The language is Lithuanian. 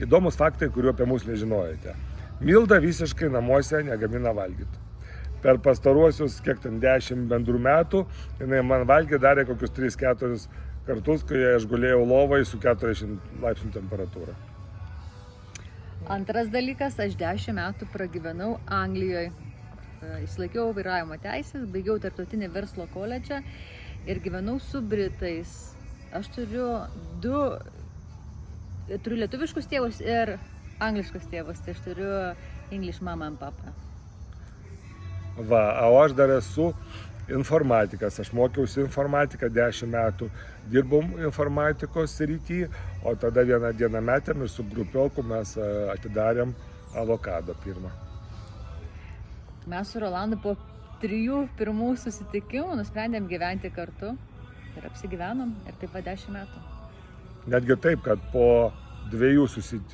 Įdomus faktai, kuriuo apie mus nežinojate. Milda visiškai namuose negamina valgyti. Per pastaruosius, 10 bendrų metų, jinai man valgė darė kokius 3-4 kartus, kai aš gulėjau lovai su 40 laipsnių temperatūra. Antras dalykas, aš 10 metų pragyvenau Anglijoje. Išlaikiau vairavimo teisės, baigiau tarptautinį verslo koledžą ir gyvenau su Britais. Aš turiu lietuviškus tėvus ir angliškus tėvus, tai aš turiu English mama and papa. Va, o aš dar esu informatikas, aš mokiausi informatiką 10 metų, dirbom informatikos srity, o tada vieną dieną metėm ir su grupioku mes atidarėm Avokadą pirmą. Mes su Rolandu po 3 pirmų susitikimų nusprendėm gyventi kartu ir apsigyvenom ir taip va 10 metų. Netgi taip, kad po 2 susitikimų